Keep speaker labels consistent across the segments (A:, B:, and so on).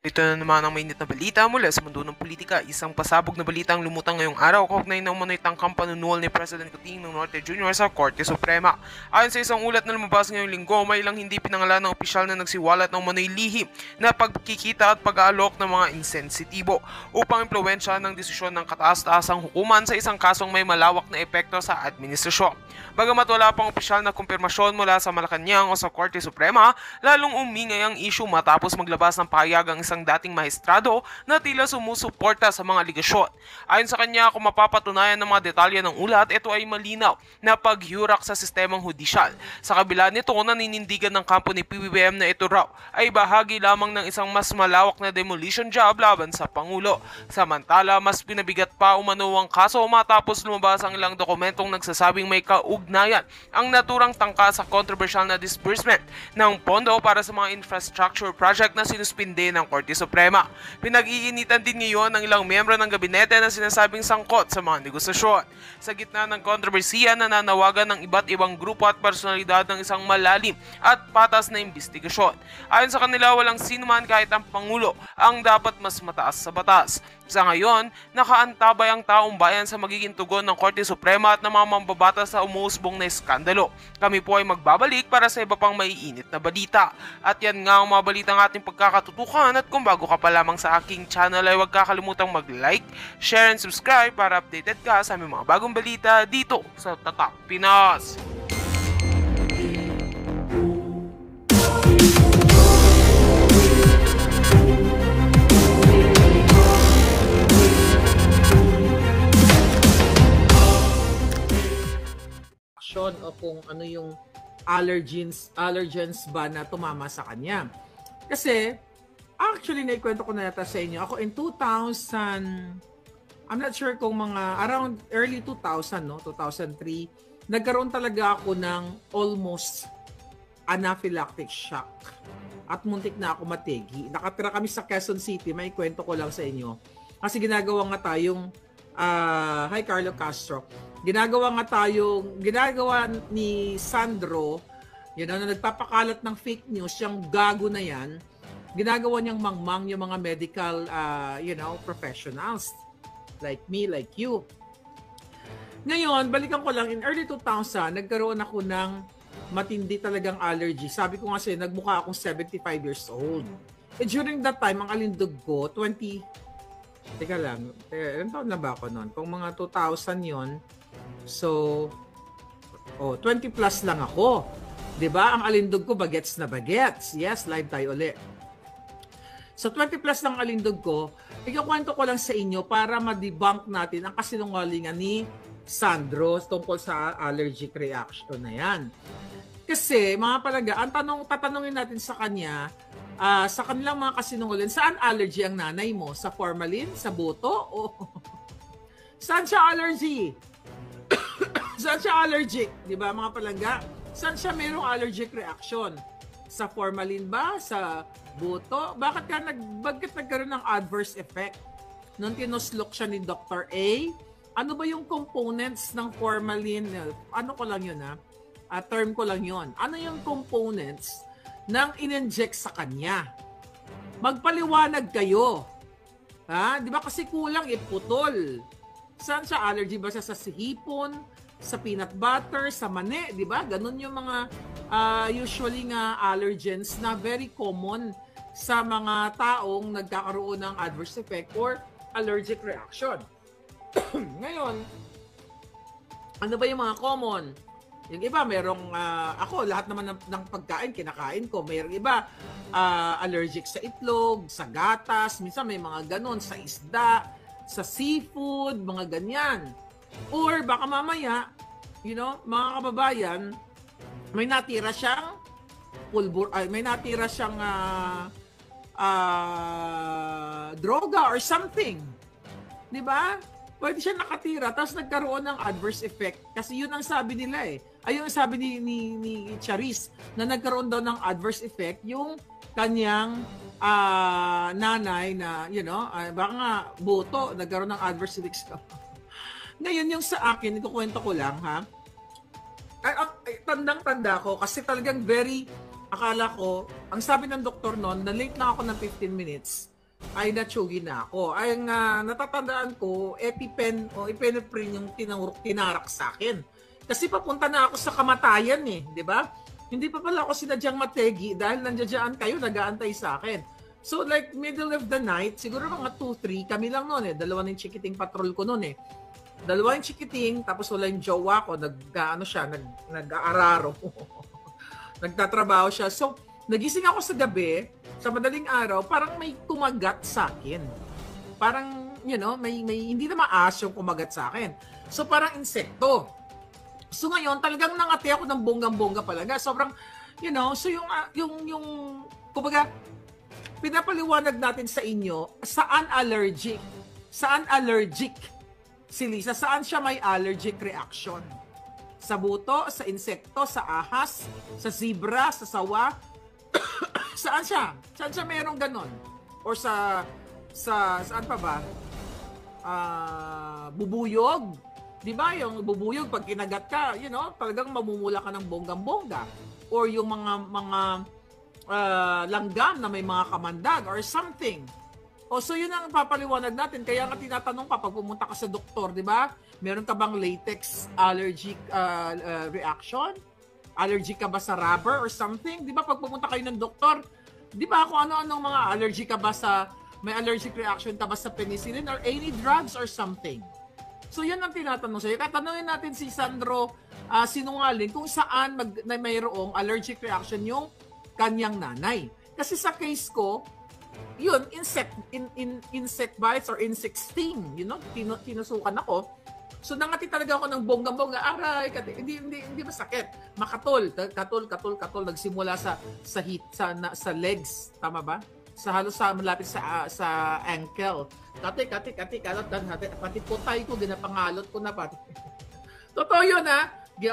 A: Ito na naman ang mainit na balita mula sa mundo ng politika. Isang pasabog na balita ang lumutang ngayong araw kaugnay na umano'y tangkang panunual ni President Coting ng Norte Jr. sa Korte Suprema. Ayon sa isang ulat na lumabas ngayong linggo, may ilang hindi pinangalan ng opisyal na nagsiwalat ng umano'y lihim na pagkikita at pag-aalok ng mga insensitibo upang impluwensya ng desisyon ng kataas-taasang hukuman sa isang kasong may malawak na epekto sa administrasyon. Bagamat wala pang opisyal na kumpirmasyon mula sa Malacanang o sa Korte Suprema, lalong umingay ang issue matapos maglabas ng pahayag ang isang dating maestrado na tila sumusuporta sa mga aligasyon. Ayon sa kanya, kung mapapatunayan ng mga detalye ng ulat, ito ay malinaw na paghiurak sa sistemang hudisyal. Sa kabila nito, naninindigan ng kampo ni PBBM na ito raw ay bahagi lamang ng isang mas malawak na demolition job laban sa Pangulo. Samantala, mas pinabigat pa umano ang kaso matapos lumabas ang ilang dokumentong nagsasabing may kaugnayan ang naturang tangka sa controversial na disbursement ng pondo para sa mga infrastructure project na sinuspinde ng Korte Suprema. Pinag-iinitan din ngayon ng ilang miyembro ng gabinete na sinasabing sangkot sa mga negosasyon. Sa gitna ng kontrobersiya, nananawagan ng iba't ibang grupo at personalidad ng isang malalim at patas na investigasyon. Ayon sa kanila, walang sinuman kahit ang Pangulo ang dapat mas mataas sa batas. Sa ngayon, nakaantabay ang taong bayan sa magiging tugon ng Korte Suprema at ng mga mambabatas sa umuusbong na eskandalo. Kami po ay magbabalik para sa iba pang maiinit na balita. At yan nga ang mga balita ng ating pagkakatutukan, at kung bago ka pa lamang sa aking channel ay huwag kakalimutang mag-like, share and subscribe para updated ka sa aming mga bagong balita dito sa Tatak Pinas.
B: O kung ano yung allergens ba na tumama sa kanya. Kasi, actually, naikwento ko na yata sa inyo. Ako in 2000, I'm not sure kung mga around early 2000, no? 2003, nagkaroon talaga ako ng almost anaphylactic shock. At muntik na ako mategi. Nakatira kami sa Quezon City, may kwento ko lang sa inyo. Kasi ginagawa nga tayong hi Carlo Castro. Ginagawa ni Sandro, na nagpapakalat ng fake news, yung gago na yan, ginagawa niyang mangmang yung mga medical, professionals. Like me, like you. Ngayon, balikan ko lang, in early 2000, nagkaroon ako ng matindi talagang allergy. Sabi ko nga sa'yo, nagmukha akong 75 years old. During that time, ang alindog ko, Teka lang, ilan taon na ba ako noon? Kung mga 2000 yon, so, 20 plus lang ako. 'Di ba? Ang alindog ko, bagets na bagets. Yes, live tayo ulit. So, 20 plus lang alindog ko. Ikakwento ko lang sa inyo para ma-debunk natin ang kasinungalingan ni Sandro tungkol sa allergic reaction na yan. Kasi, mga palaga, tatanungin natin sa kanya, sa kanilang mga kasinungalingan, saan allergy ang nanay mo? Sa formalin? Sa buto? O saan siya allergy? Saan siya allergic? Di ba mga palangga? Saan siya mayroong allergic reaction? Sa formalin ba? Sa buto? Bakit nagkaroon ng adverse effect? Nung tinuslok siya ni Dr. A, ano ba yung components ng formalin? Ano ko lang yun term ko lang yun. Ano yung components nang in-inject sa kanya? Magpaliwanag kayo. Di ba kasi kulang iputol. Saan siya allergy ba siya sa sihipon, sa peanut butter, sa mani, di ba? Ganun yung mga usually nga allergens na very common sa mga taong nagkakaroon ng adverse effect or allergic reaction. Ngayon, ano ba yung mga common? Yung iba, merong, ako, lahat naman ng pagkain, kinakain ko. Merong iba, allergic sa itlog, sa gatas, minsan may mga ganon, sa isda, sa seafood, mga ganyan. Or baka mamaya, mga kababayan, may natira siyang droga or something. Di ba? Pwede siya nakatira, tapos nagkaroon ng adverse effect. Kasi yun ang sabi nila Ayun ang sabi ni Charis, na nagkaroon daw ng adverse effect yung kanyang nanay na, baka nga buto, nagkaroon ng adverse effects. Ngayon, yung sa akin, ikukwento ko lang, tandang-tanda ko, kasi talagang akala ko, ang sabi ng doktor noon, na late na ako ng 15 minutes, ay natsugi na ako. Ay natatandaan ko, EpiPen o epinephrine yung tinarak sa akin. Kasi papunta na ako sa kamatayan eh, di ba? Hindi pa pala ako sinadyang mategi dahil nandiyan kayo, nag-aantay sa akin. So like middle of the night, siguro mga 2-3, kami lang noon eh. Dalawa ng chikiting patrol ko noon eh. Dalawa yung chikiting, tapos wala yung jowa ko, nag-aararo. Nagtatrabaho siya. So, nagising ako sa gabi, sa madaling araw, parang may kumagat sa akin. Parang, may hindi na maas yung kumagat sa akin. So, parang insekto. So, ngayon, talagang nangati ako ng bonggang-bongga palaga. Sobrang, so yung kumbaga, pinapaliwanag natin sa inyo, saan allergic si Lisa, saan siya may allergic reaction? Sa buto, sa insekto, sa ahas, sa zebra, sa sawa, saan siya? Saan siya merong ganon? Or saan pa ba? Bubuyog. Di ba yung bubuyog, pag kinagat ka, talagang mamumula ka ng bonggang-bongga. Or yung mga langgam na may mga kamandag or something. So yun ang papaliwanag natin. Kaya nga tinatanong ka pag pumunta ka sa doktor, di ba? Meron ka bang latex allergic reaction? Allergic ka ba sa rubber or something? Di ba pag pumunta kayo ng doktor, di ba kung ano-anong mga allergic ka ba may allergic reaction ka ba sa penicillin or any drugs or something? So yan ang tinatanong sa'yo. Katanungin natin si Sandro Sinungaling kung saan mayroong allergic reaction yung kanyang nanay. Kasi sa case ko, yun, insect bites or insect sting, tinusukan ako. So nangati talaga ako ng bonggang-bongga, aray, hindi masakit. Makatol, katol, nagsimula sa heat, sa legs, tama ba? Halos malapit sa ankle. Kati, pati putay ko, ginapangalot ko na pati. Totoo yun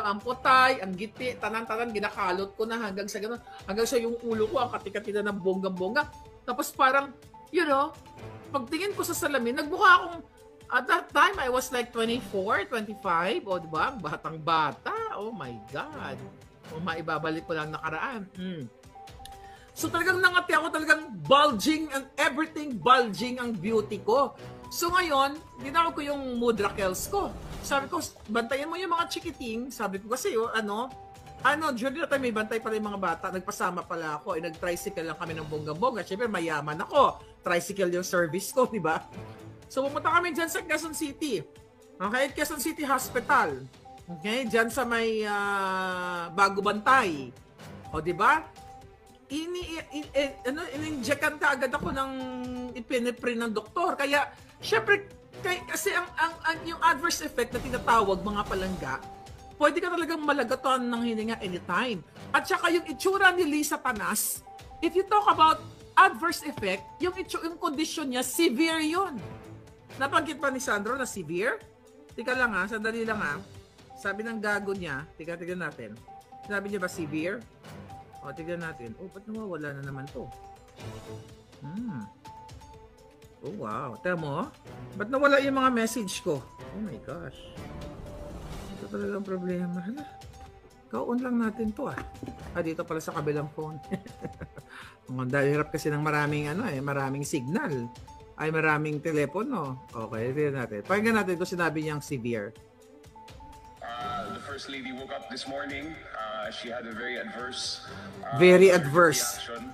B: ang putay, ang giti, tanan-tanan, ginakalot ko na hanggang sa gano'n. Hanggang sa yung ulo ko, ang kati-kati na ng bonggang-bongga. Tapos parang, pagtingin ko sa salamin, nagbuka akong, at that time, I was like 24, 25, o diba? Batang-bata. Oh my God. Maibabalik ko lang nakaraan. So talagang nangati ako, talagang bulging and everything bulging ang beauty ko. So ngayon, dinawag ko yung mood Raquels ko. Sabi ko, bantayan mo yung mga chikiting. Sabi ko kasi, during that time may bantay pala yung mga bata. Nagpasama pala ako. Nag-tricycle lang kami ng bonggang-bongga. Siyempre, mayaman ako. Tricycle yung service ko, di ba? So pumunta kami dyan sa Quezon City. Okay, Quezon City Hospital. Okay, dyan sa may Bago Bantay. O, di ba? Ininjectan ka agad ako ng epinephrine ng doktor. Kaya, syempre, kasi yung adverse effect na tinatawag mga palangga, pwede ka talagang malagatan ng hininga anytime. At saka yung itsura ni Lisa Tanas, if you talk about adverse effect, yung condition niya, severe yun. Nabanggit pa ni Sandro na severe? Tika lang sandali lang Sabi ng gago niya, tignan natin. Sabi niya ba severe? O, tignan natin. Ba't nawawala na naman to? Oh, wow. Tama mo? Ba't nawala yung mga message ko? Oh my gosh. Ito talagang problema. Kaon lang natin to dito pala sa kabilang phone. Dahil hirap kasi ng maraming signal. Ay maraming telepono. Okay, tignan natin. Pakinggan natin kung sinabi niyang severe.
C: The First Lady woke up this morning. She had a very adverse reaction.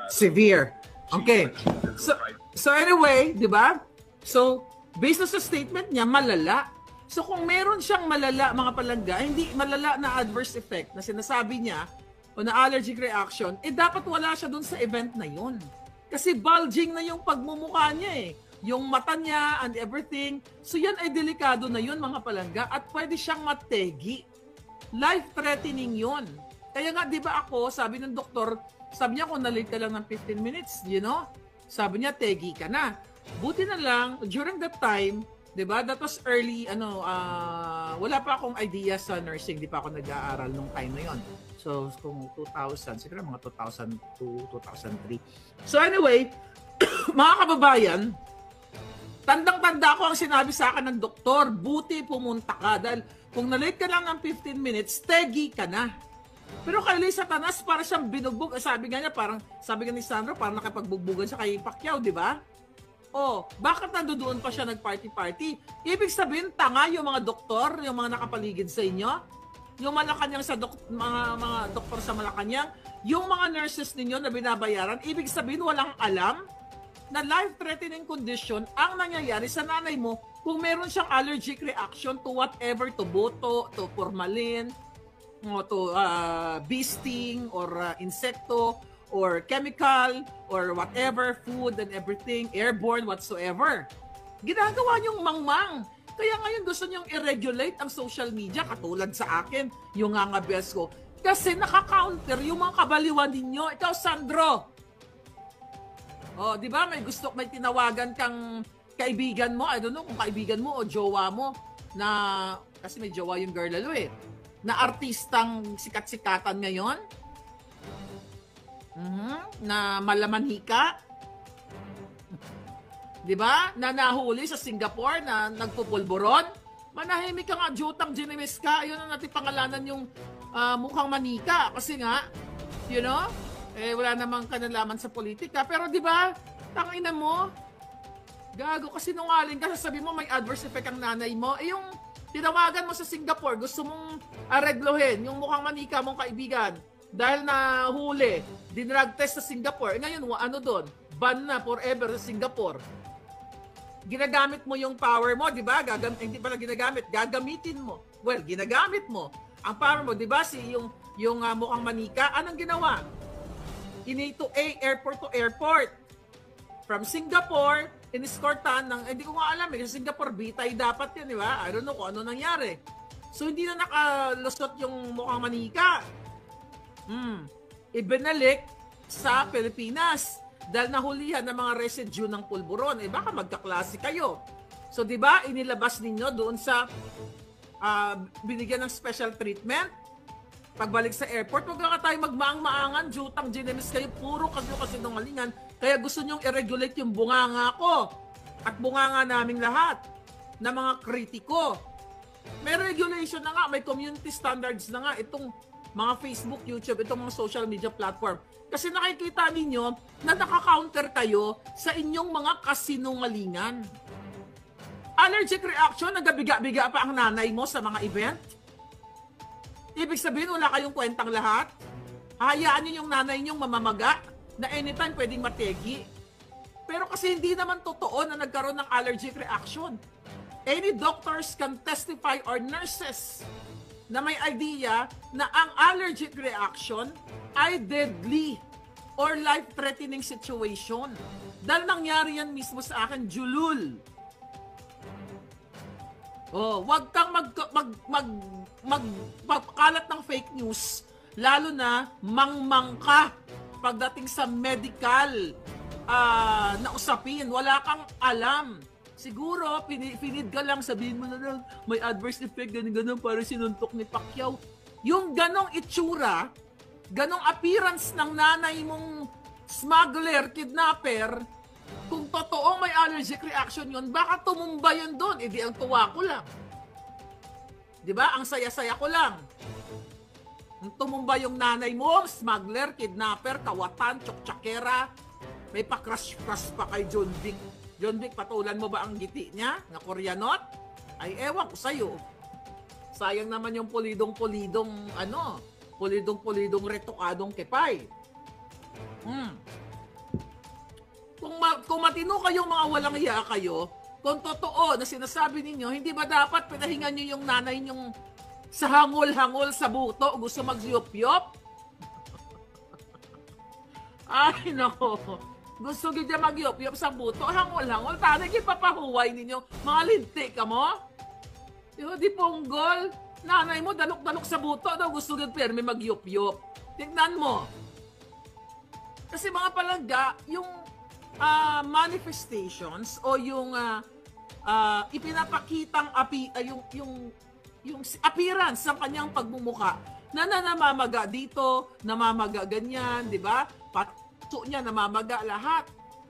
B: Severe. Okay. So anyway, di ba? So, based sa statement niya, malala. So kung meron siyang malala, mga palangga, hindi malala na adverse effect na sinasabi niya o na allergic reaction, dapat wala siya dun sa event na yun. Kasi bulging na yung pagmumukha niya yung mata niya and everything. So yan ay delikado na yun, mga palangga, at pwede siyang mategi. Life-threatening yun. Kaya nga, di ba ako, sabi ng doktor, sabi niya kung na-late ka lang ng 15 minutes, sabi niya, tegi ka na. Buti na lang, during that time, di ba, that was early, wala pa akong idea sa nursing, di pa ako nag-aaral nung time na yon. So, kung 2000, siguro mga 2002, 2003. So anyway, mga kababayan, tandang-tanda ko ang sinabi sa akin ng doktor, buti pumunta ka dahil kung na-late ka lang ng 15 minutes, tegi ka na. Pero kay Lisa Tanas, para siyang binugbog. Sabi nga niya, sabi nga ni Sandro, parang nakipagbubugan siya kay Pacquiao, di ba? Oh, bakit nandoon pa siya nag-party-party? Ibig sabihin, tanga yung mga doktor, yung mga nakapaligid sa inyo, yung Malacanang sa mga doktor sa Malacanang, yung mga nurses ninyo na binabayaran, ibig sabihin walang alam na life-threatening condition ang nangyayari sa nanay mo kung meron siyang allergic reaction to whatever, to boto, to formalin, to bee sting, or insekto, or chemical, or whatever, food and everything, airborne, whatsoever. Ginagawa niyong mangmang. Kaya ngayon gusto niyong i-regulate ang social media, katulad sa akin, yung ngangabes ko. Kasi nakaka-counter yung mga kabaliwan ninyo. Ikaw, Sandro. Oh, di ba? May tinawagan kang kaibigan mo, I don't know kung kaibigan mo o jowa mo, na, kasi may jowa yung girl lalo eh, na artistang sikat-sikatan ngayon, na malamanhika, di ba? Na nahuli sa Singapore na nagpupulburon. Manahimik ka nga, Jutang Ginemes ka. Ayun ang natin pangalanan yung mukhang manika. Kasi nga, you know, wala namang kanalaman sa politika. Pero di ba, tangina mo, gago kasi nungaling ka, sasabi mo may adverse effect ang nanay mo. Yung tinawagan mo sa Singapore, gusto mong areglohin yung mukhang manika mong kaibigan. Dahil nahuli, dinrug test sa Singapore. Ngayon, ano doon? Ban na forever sa Singapore. Ginagamit mo yung power mo, di ba? Hindi pala ginagamit, gagamitin mo. Well, ginagamit mo. Ang power mo, di ba? Yung mukhang manika, anong ginawa? In-A2A, airport to airport. From Singapore, in-escortan ng, hindi ko nga alam eh, sa Singapore, bitay dapat yun, di ba? I don't know kung ano nangyari. So, hindi na nakalusot yung mukhang manika. Ibinalik sa Pilipinas dahil nahulihan ng mga residue ng pulburon. Baka magkaklase kayo. So, di ba, inilabas ninyo doon sa binigyan ng special treatment. Pagbalik sa airport, huwag ka tayo magmaang-maangan, Jutang Ginemes kayo, puro kasi nungalingan. Kaya gusto nyong i-regulate yung bunganga ko at bunganga naming lahat na mga kritiko. May regulation na nga, may community standards na nga itong mga Facebook, YouTube, itong mga social media platform. Kasi nakikita ninyo na naka-counter kayo sa inyong mga kasinungalingan. Allergic reaction, nagabiga-biga pa ang nanay mo sa mga event? Ibig sabihin, wala kayong kwentang lahat? Hayaan nyo yung nanay nyong mamamaga na anytime pwedeng mategi. Pero kasi hindi naman totoo na nagkaroon ng allergic reaction. Any doctors can testify or nurses na may idea na ang allergic reaction ay deadly or life-threatening situation. Dahil nangyari yan mismo sa akin, julul. Oh, wag kang magpakalat ng fake news, lalo na mangmang ka pagdating sa medical na usapin. Wala kang alam. Siguro, pinid ka lang, sabihin mo na lang, may adverse effect, ganun-ganun, para sinuntok ni Pacquiao. Yung ganong itsura, ganong appearance ng nanay mong smuggler, kidnapper, kung totoong may allergic reaction yun, baka tumumba yun doon. Di ang tuwa ko lang. Di ba? Ang saya-saya ko lang. Tumumba yung nanay mo, smuggler, kidnapper, kawatan, tsoktsakera, may pa-crush-crush pa kay John Vic. John Vic, patulan mo ba ang giti niya na Koreanot? Ay, ewan ko sa'yo. Sayang naman yung pulidong-pulidong, pulidong-pulidong retokadong kepay. Kung matino kayong mga walang hiya kayo, kung totoo na sinasabi ninyo, hindi ba dapat pinahingan nyo yung nanay nyong sa hangol-hangol sa buto, gusto mag-yop-yop? Ay, nako. Gusto gid niya magyop-yop sa buto, hangol-hangol, tanay ipapahuway ninyo. Mga linti ka mo? Di ponggol. Nanay mo, dalok-dalok sa buto, daw gusto gid permi magyop-yop. Tignan mo. Kasi mga palangga, yung manifestations o yung ipinapakitang yung appearance ng kanyang pagmumuka na namamaga dito, namamaga ganyan, di ba? Patso niya, namamaga lahat.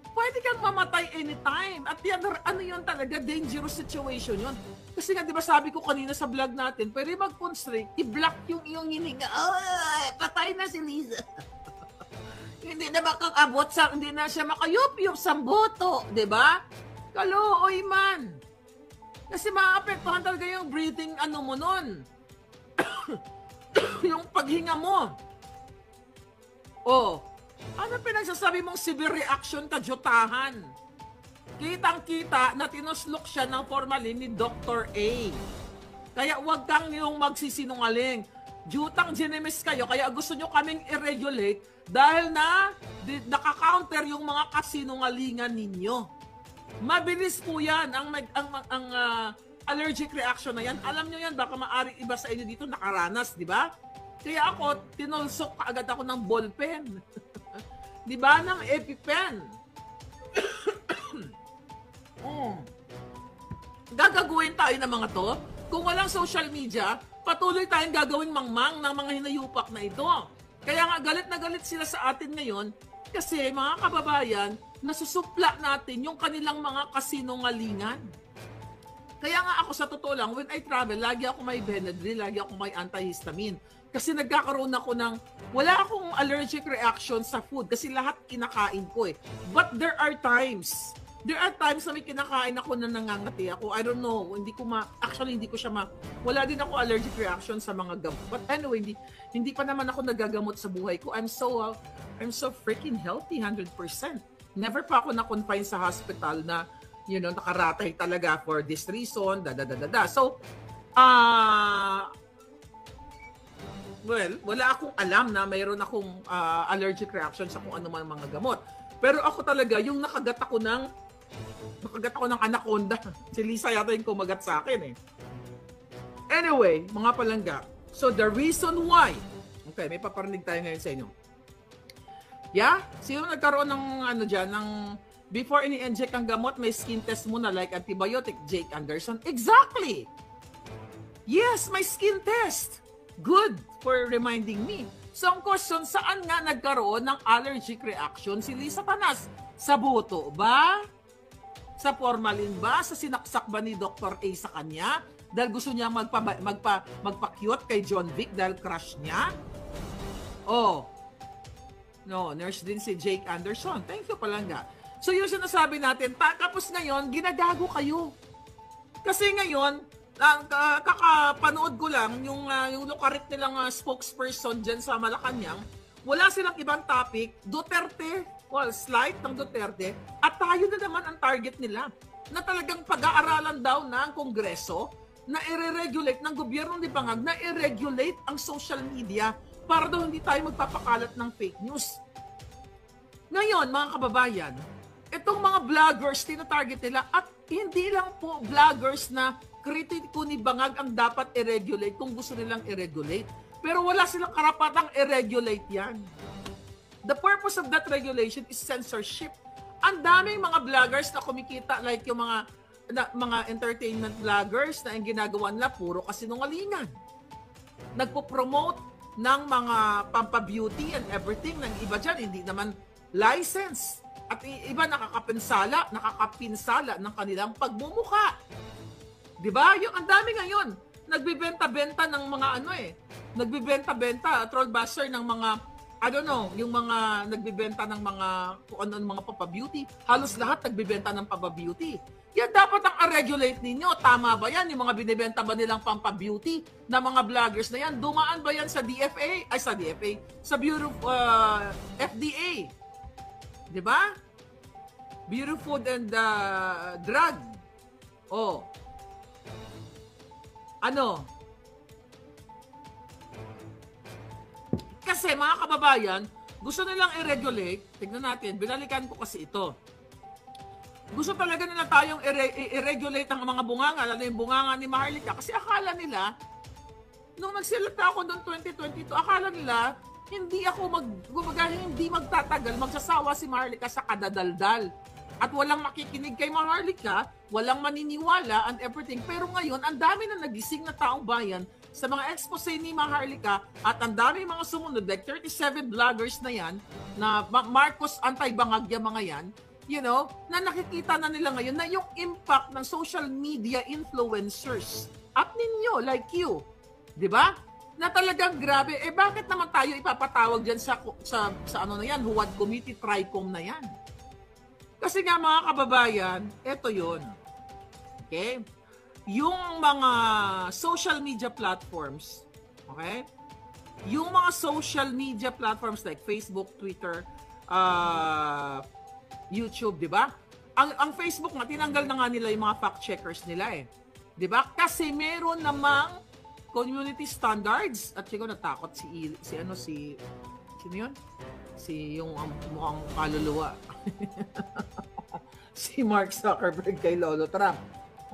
B: Pwede kang mamatay anytime. At yan, ano yun talaga, dangerous situation yun. Kasi nga, di ba sabi ko kanina sa vlog natin, pwede mag-constrict, i-block yung iyong hininga. Patay na si Liza. Hindi na makakabot sa, hindi na siya makayup-yup sa boto, di ba? Kaluoy man. Kasi maapektuhan talaga yung breathing ano mo nun. Yung paghinga mo. Oh, ano pinagsasabi mong severe reaction kadyutahan? Kitang-kita na tinuslok siya ng formalin ni Dr. A. Kaya wag kang yung magsisinungaling. Jutang ginemis kayo, kaya gusto nyo kaming i-regulate dahil na nakaka-counter yung mga kasinungalingan ninyo. Mabilis po yan ang allergic reaction na yan. Alam nyo yan, baka maaari iba sa inyo dito nakaranas, di ba? Kaya ako, tinulsok kaagad ako ng ballpen. Di ba? Ng EpiPen. Gagaguhin tayo ng mga to. Kung walang social media, patuloy tayong gagawing mangmang ng mga hinayupak na ito. Kaya nga galit na galit sila sa atin ngayon kasi mga kababayan, nasusupla natin yung kanilang mga kasinungalingan. Kaya nga ako sa totoo lang, when I travel, lagi ako may Benadryl, lagi ako may antihistamine. Kasi nagkakaroon ako ng, wala akong allergic reaction sa food kasi lahat kinakain ko eh. But there are times na may kinakain ako na nangangati ako. I don't know, hindi ko siya wala din ako allergic reaction sa mga gamot. But anyway, hindi pa naman ako nagagamot sa buhay ko. I'm so freaking healthy, 100%. Never pa ako na-confine sa hospital na, nakaratay talaga for this reason, So, well, wala akong alam na mayroon akong allergic reaction sa kung ano man mga gamot. Pero ako talaga, yung nakagat ako ng anaconda. Si Lisa yata yung kumagat sa akin eh. Anyway, mga palangga. So the reason why, okay, may paparinig tayo ngayon sa inyo. Yeah? Sino nagkaroon ng before ini-inject ang gamot, may skin test muna like antibiotic, Jake Anderson? Exactly! Yes, may skin test. Good for reminding me. So ang question, saan nga nagkaroon ng allergic reaction si Lisa Tanas? Sa buto ba? Sa formalin ba? Sa sinaksak ba ni Dr. A sa kanya? Dahil gusto niya magpa-cute kay John Vic dahil crush niya? Oh. No, nurse din si Jake Anderson. Thank you, Palangga. So yung sinasabi natin, tapos ngayon, ginagago kayo. Kasi ngayon, kakapanood ko lang yung lukarit nilang spokesperson dyan sa Malacanang, wala silang ibang topic, Duterte, slide ng Duterte, at tayo na naman ang target nila na talagang pag-aaralan daw ng Kongreso na i-regulate ng gobyerno ni Bangag na i-regulate ang social media para daw hindi tayo magpapakalat ng fake news. Ngayon, mga kababayan, itong mga vloggers, tina-target nila at hindi lang po vloggers na kritiko ni Bangag ang dapat i-regulate kung gusto nilang i-regulate. Pero wala silang karapatang i-regulate yan. The purpose of that regulation is censorship. Ang daming mga vloggers na kumikita like yung mga entertainment vloggers na ang ginagawa nila puro kasinungalingan. Nagpo-promote ng mga pampabeauty and everything ng iba dyan, hindi naman license. At iba nakakapinsala ng kanilang pagmumukha. Diba? Yung ang dami ngayon, nagbibenta-benta ng mga nagbibenta-benta, trollbuster ng mga, I don't know, yung mga nagbibenta ng mga, kung ano mga papabeauty. Halos lahat nagbibenta ng papabeauty. Yan dapat ang regulate ninyo. Tama ba yan? Yung mga binibenta ba nilang pampabeauty na mga vloggers na yan? Dumaan ba yan sa DFA? Ay, sa DFA. Sa Bureau FDA. Diba? Bureau Food and Drug. Oh. Ano? Kasi mga kababayan, gusto nilang i-regulate. Tignan natin, binalikan ko kasi ito. Gusto talaga nila tayong i-regulate ang mga bunganga, lalo yung bunganga ni Maharlika. Kasi akala nila, nung nagsilita ako noong 2022, akala nila, hindi magtatagal, magsasawa si Maharlika sa kadadaldal. At walang makikinig kay Maharlika, walang maniniwala and everything. Pero ngayon, ang dami na nagising na taong bayan sa mga expose ni Maharlika at ang dami mga sumunod, like 37 vloggers na yan, na Marcos anti-bangagya mga yan, na nakikita na nila ngayon na yung impact ng social media influencers at ninyo, like you, di ba? na talagang grabe. Bakit naman tayo ipapatawag dyan sa ano na yan, Huwad Committee, TRICOM na yan? Kasi nga mga kababayan, eto yun. Okay? Yung mga social media platforms, okay? Yung mga social media platforms like Facebook, Twitter, YouTube, di ba? Ang Facebook nga, tinanggal na nga nila yung mga fact checkers nila eh. Di ba? Kasi meron namang community standards. At siguro natakot sino yun? Si yung mukhang kaluluwa. Si Mark Zuckerberg kay Lolo Trump.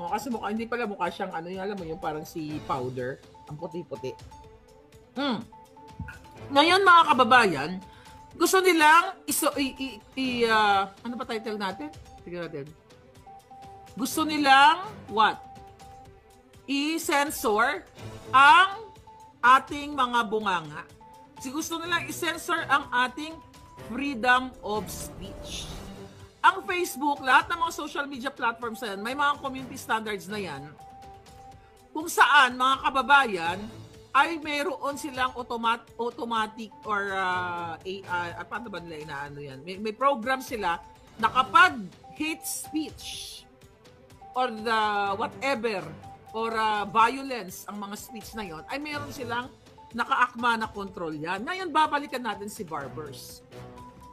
B: Kasi hindi pala mukha siyang alam mo yung parang si Powder, ang puti-puti. Ngayon mga kababayan, gusto nilang ano ba title natin? Tignan natin. Gusto nilang what? I-censor ang ating mga bunganga. Gusto nilang i-censor ang ating freedom of speech. Ang Facebook, lahat ng mga social media platforms na yan, may mga community standards na yan, kung saan mga kababayan ay mayroon silang automatic or paano ba nila inaano yan? May program sila na kapag hate speech or the whatever or violence ang mga speech na yon, ay mayroon silang nakaakma na control yan. Ngayon, babalikan natin si Barbers.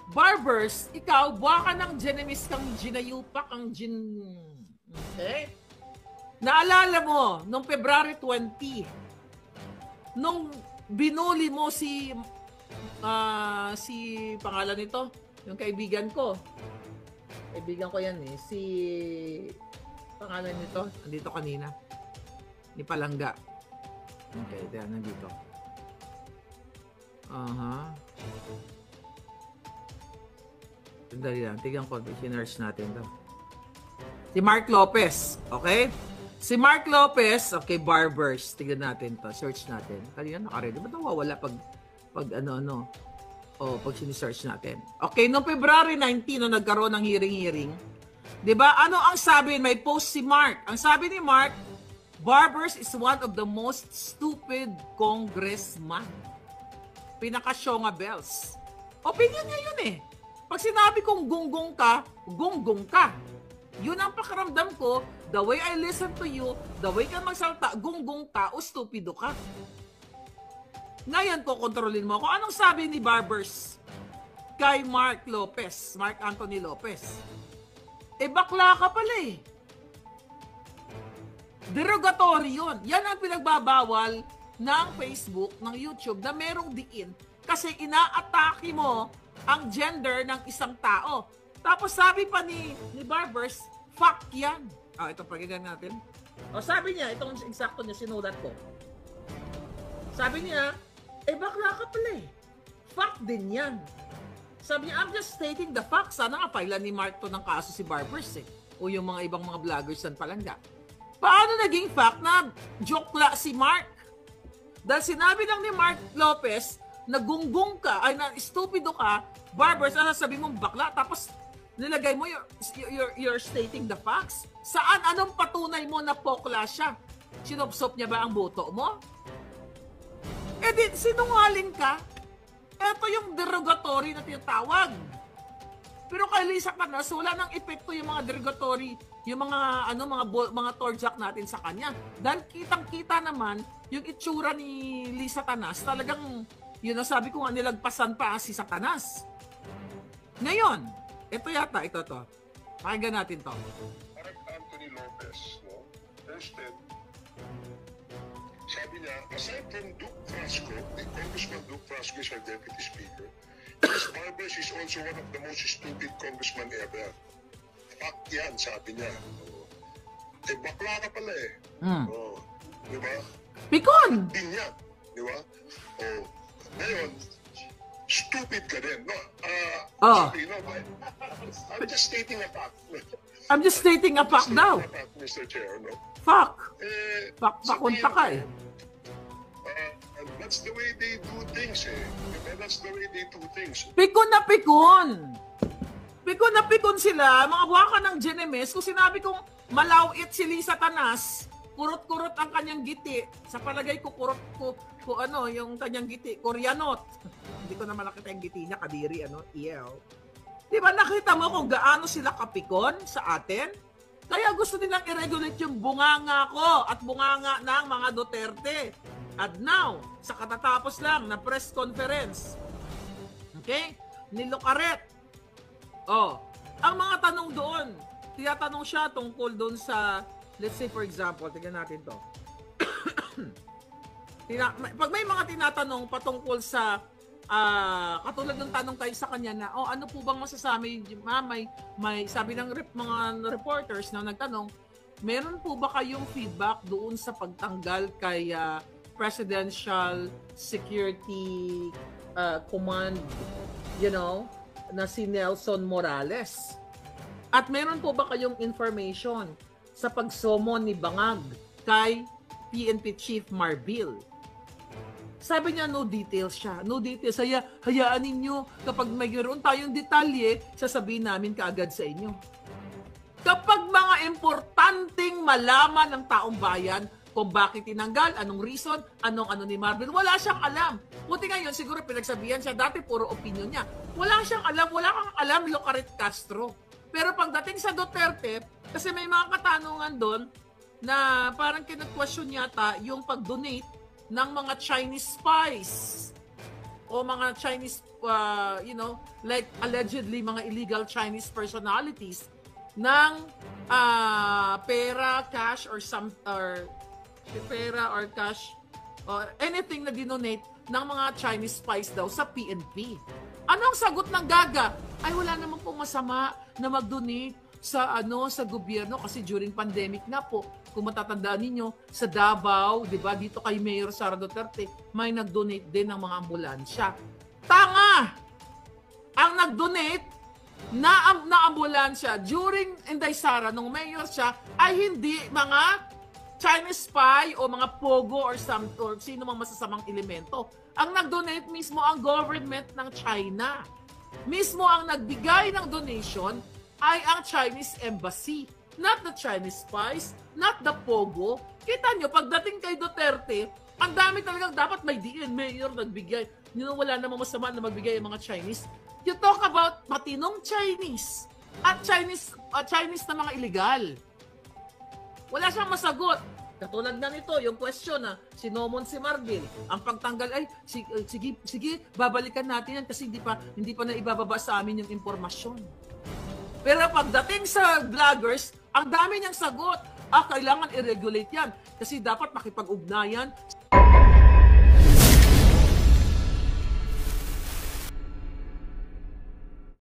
B: Barbers, ikaw, buha ka ng genemis kang ginayupak ang Okay? Naalala mo, noong February 20, nung binuli mo si pangalan nito, yung kaibigan ko yan eh, si pangalan nito, andito kanina, ni Palangga. Okay, diyan, nandito. Sandali lang, tignan ko, si-nurse natin to. Si Mark Lopez, okay? Si Mark Lopez, okay, Barbers, tignan natin to, search natin. Kanina naka-ready, ba't nawawala pag pag sini-search natin. Okay, noong February 19, nung nagkaroon ng hearing, di ba, ano ang sabi? May post si Mark. Ang sabi ni Mark, Barbers is one of the most stupid congressman. Pinaka-Shonga Bells. Opinion niya yun eh. Pag sinabi kong gunggong ka. Yun ang pakiramdam ko, the way I listen to you, the way ka magsalta, gunggong ka o stupido ka. Ngayon, kukontrolin mo ako. Anong sabi ni Barbers kay Mark Anthony Lopez? Bakla ka pala eh. Derogatory yun. Yan ang pinagbabawal ng Facebook, ng YouTube na merong diin kasi inaatake mo ang gender ng isang tao. Tapos sabi pa ni Barbers, fuck yan. Ito pakinggan natin. Sabi niya, itong eksakto niya, sinulat ko. Sabi niya, bakla ka pala eh. Fuck din yan. Sabi niya, I'm just stating the facts. Sana nga pailan ni Mark to ng kaso si Barbers eh. O yung mga ibang mga vloggers san Palangga. Paano naging fact na jokla si Mark? Dahil sinabi lang ni Mark Lopez na gunggong ka, ay na stupido ka, Barbers, sabi mong bakla, tapos nilagay mo you're stating the facts. Saan? Anong patunay mo na pokla siya? Sinopsop niya ba ang boto mo? Di, sinungaling ka. Ito yung derogatory na tinatawag. Pero kay Lisa Tanas, wala nang epekto yung mga derogatory, yung mga torjak natin sa kanya. Dahil kitang-kita naman yung itsura ni Lisa Tanas, talagang yun ang sabi ko nga, nilagpasan pa si Satanas. Ngayon, ito to. Pakinggan natin to.
D: Mark Anthony Lopez, posted, sabi niya, aside from Duke Frasco, the Congressman Duke Frasco is our Deputy Speaker, Chris Barbers is also one of the most stupid congressman ever. Fuck yan, sabi niya. Bakla ka pala eh. Di ba?
B: Pikon!
D: Din yan. Di ba? Ngayon, stupid ka din, no? Sorry, no, I'm just stating a fact.
B: I'm just stating a fact daw.
D: Mr. Chair, no?
B: Fuck. Pakunta ka eh.
D: That's the way they do things eh. That's the way they do things.
B: Pikon na pikon. Pikon na pikon sila. Mga buwaka ng Genemes. Kung sinabi kong malawit si Lisa Tanas, kurot-kurot ang kanyang giti. Sa palagay ko, yung kanyang giti, Koreanot. Hindi ko na malakita yung giti niya, kadiri, EL. Di ba nakita mo kung gaano sila kapikon sa atin? Kaya gusto nilang i-regulate yung bunganga ko at bunganga ng mga Duterte. At now, sa katatapos lang na press conference, okay, ni Lucaret. Ang mga tanong doon, tinatanong siya tungkol doon sa, let's say for example, tignan natin to. Pag may mga tinatanong patungkol sa katulad ng tanong tayo sa kanya na, ano po bang masasabi, may sabi ng mga reporters na nagtanong, meron po ba kayong feedback doon sa pagtanggal kay Presidential Security Command, na si Nelson Morales? At meron po ba kayong information sa pagsomon ni Bangag kay PNP Chief Marbil? Sabi niya, no details siya. No details. Hayaan ninyo, kapag mayroon tayong detalye, sasabihin namin kaagad sa inyo. Kapag mga importanteng malaman ng taong bayan kung bakit tinanggal, anong reason, anong ni Marbil, wala siyang alam. Buti ngayon, siguro pinagsabihan siya, dati puro opinion niya. Wala siyang alam, wala kang alam, Lucaret Castro. Pero pagdating sa Duterte, kasi may mga katanungan doon na parang kinag-question yata yung pag-donate ng mga Chinese spies o mga Chinese, like allegedly mga illegal Chinese personalities ng pera, cash, or pera or cash or anything na dinonate ng mga Chinese spies daw sa PNP. Anong sagot ng Gaga? Ay, wala naman pong masama na mag-donate sa gobyerno kasi during pandemic na po, kung matatandaan ninyo, sa Davao, di ba, dito kay Mayor Sara Duterte, may nag-donate din ng mga ambulansya. Tanga! Ang nag-donate na ambulansya during Inday Sara, nung mayor siya, ay hindi mga Chinese spy o mga pogo or sino mang masasamang elemento. Ang nag-donate mismo ang government ng China. Mismo ang nagbigay ng donation ay ang Chinese embassy. Not the Chinese spies, not the pogo. Kita nyo, pagdating kay Duterte, ang dami talagang dapat may diin. Mayor nagbigay. Wala namang masama na magbigay ang mga Chinese. You talk about matinong Chinese at Chinese na mga illegal. Wala siyang masagot. Katulad na nito, yung question na sinomon si Marbil. Ang pagtanggal ay, sige, babalikan natin yan kasi hindi pa na ibababa sa amin yung impormasyon. Pero pagdating sa vloggers, ang dami niyang sagot. Kailangan i-regulate yan kasi dapat makipag-ugnayan